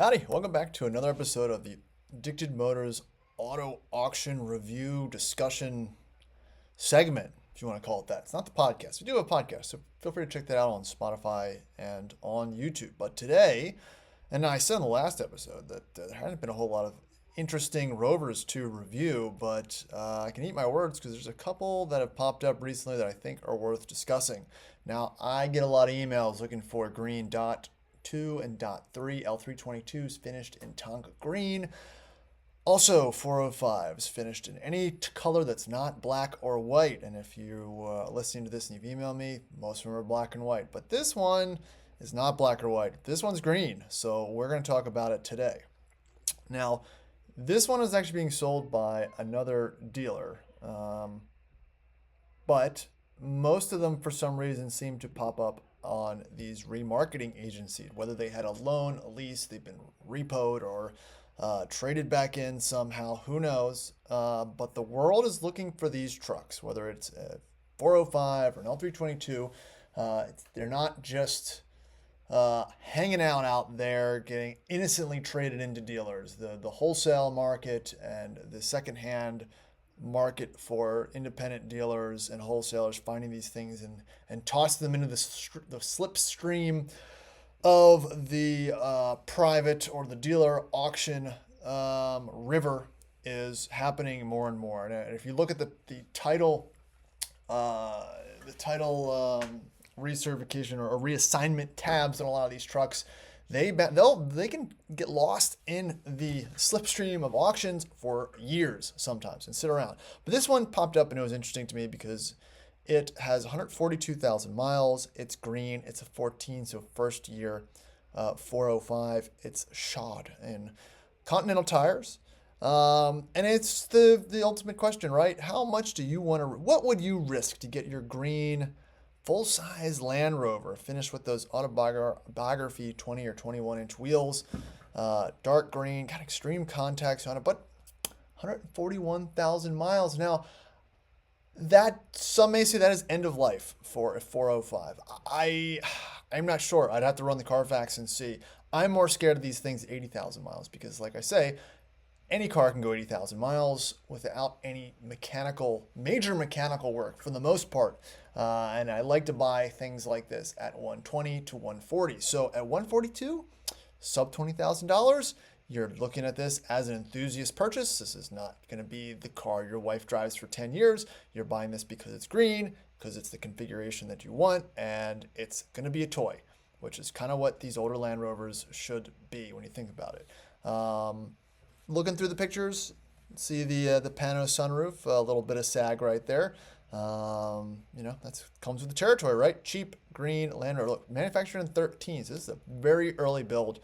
Howdy, welcome back to another episode of the Addicted Motors Auto Auction Review Discussion segment, if you want to call it that. It's not the podcast. We do have a podcast, so feel free to check that out on Spotify and on YouTube. But today, and I said in the last episode that there hadn't been a whole lot of interesting Rovers to review, but I can eat my words because there's a couple that have popped up recently that I think are worth discussing. Now, I get a lot of emails looking for green dot 2 and dot 3 L322s finished in Tonka green. Also, 405s finished in any color that's not black or white. And if you're listening to this and you've emailed me, most of them are black and white. But this one is not black or white. This one's green. So we're going to talk about it today. Now, this one is actually being sold by another dealer. But most of them, for some reason, seem to pop up on these remarketing agencies, whether they had a loan, a lease, they've been repoed or traded back in somehow, who knows. But the world is looking for these trucks, whether it's a 405 or an L322. They're not just hanging out there getting innocently traded into dealers. The wholesale market and the secondhand market for independent dealers and wholesalers finding these things and tossing them into the slipstream of the private or the dealer auction river is happening more and more. And if you look at the title recertification or reassignment tabs on a lot of these trucks, they can get lost in the slipstream of auctions for years sometimes and sit around. But this one popped up and it was interesting to me because it has 142,000 miles. It's green. It's a 14, so first year 405. It's shod in Continental tires. And it's the ultimate question, right? How much do you want to, what would you risk to get your green full-size Land Rover finished with those autobiography 20 or 21-inch wheels, dark green, got extreme contacts on it, but 141,000 miles. Now, that some may say that is end of life for a 405. I'm not sure. I'd have to run the Carfax and see. I'm more scared of these things at 80,000 miles because, like I say, any car can go 80,000 miles without any major mechanical work for the most part. And I like to buy things like this at 120 to 140. So at 142, sub $20,000, you're looking at this as an enthusiast purchase. This is not going to be the car your wife drives for 10 years. You're buying this because it's green, because it's the configuration that you want, and it's going to be a toy, which is kind of what these older Land Rovers should be when you think about it. Looking through the pictures, see the pano sunroof, a little bit of sag right there. That comes with the territory, right? Cheap green Land Rover. Look, manufactured in 13. So this is a very early build.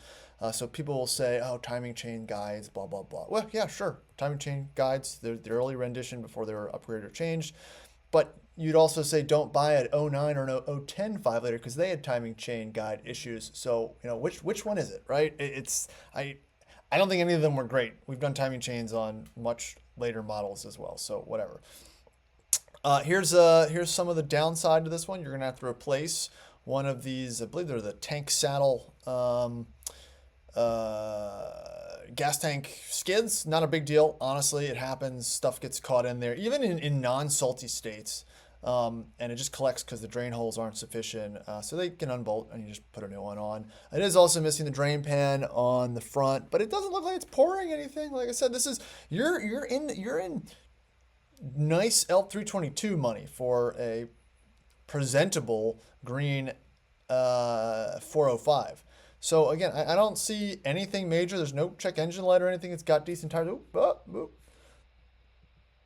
So people will say, oh, timing chain guides, blah, blah, blah. Well, yeah, sure. Timing chain guides, they're the early rendition before they were upgraded or changed. But you'd also say don't buy an 09 or an 010 5-liter because they had timing chain guide issues. So, which one is it, right? I don't think any of them were great. We've done timing chains on much later models as well, so whatever. Here's some of the downside to this one. You're going to have to replace one of these, I believe they're the tank saddle gas tank skids. Not a big deal. Honestly, it happens. Stuff gets caught in there, even in non-salty states. And it just collects because the drain holes aren't sufficient. So they can unbolt and you just put a new one on. It is also missing the drain pan on the front, but it doesn't look like it's pouring anything. Like I said, this is you're in nice L322 money for a presentable green 405. So again, I don't see anything major. There's no check engine light or anything. It's got decent tires. Oh,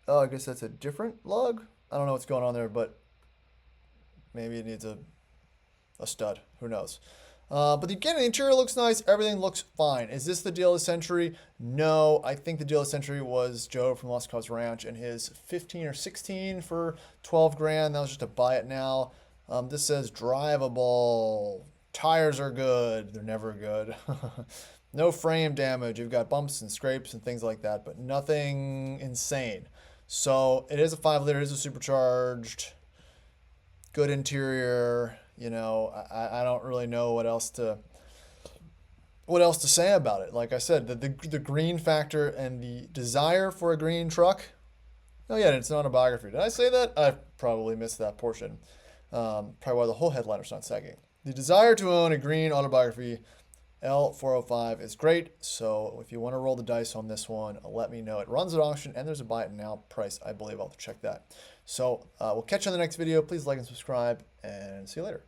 I guess that's a different lug. I don't know what's going on there, but maybe it needs a stud. Who knows? But again, the interior looks nice. Everything looks fine. Is this the deal of the century? No. I think the deal of the century was Joe from Lost Cause Ranch and his 15 or 16 for 12 grand. That was just a buy it now. This says drivable. Tires are good. They're never good. No frame damage. You've got bumps and scrapes and things like that, but nothing insane. So it is a 5-liter, it is a supercharged, good interior. I don't really know what else to what else to say about it? Like I said, the green factor and the desire for a green truck. Oh yeah, it's an autobiography. Did I say that? I probably missed that portion. Probably why the whole headliner's not sagging. The desire to own a green autobiography L405 is great. So if you want to roll the dice on this one, let me know. It runs at auction and there's a buy it now price. I believe I'll have to check that. So we'll catch you on the next video. Please like and subscribe and see you later.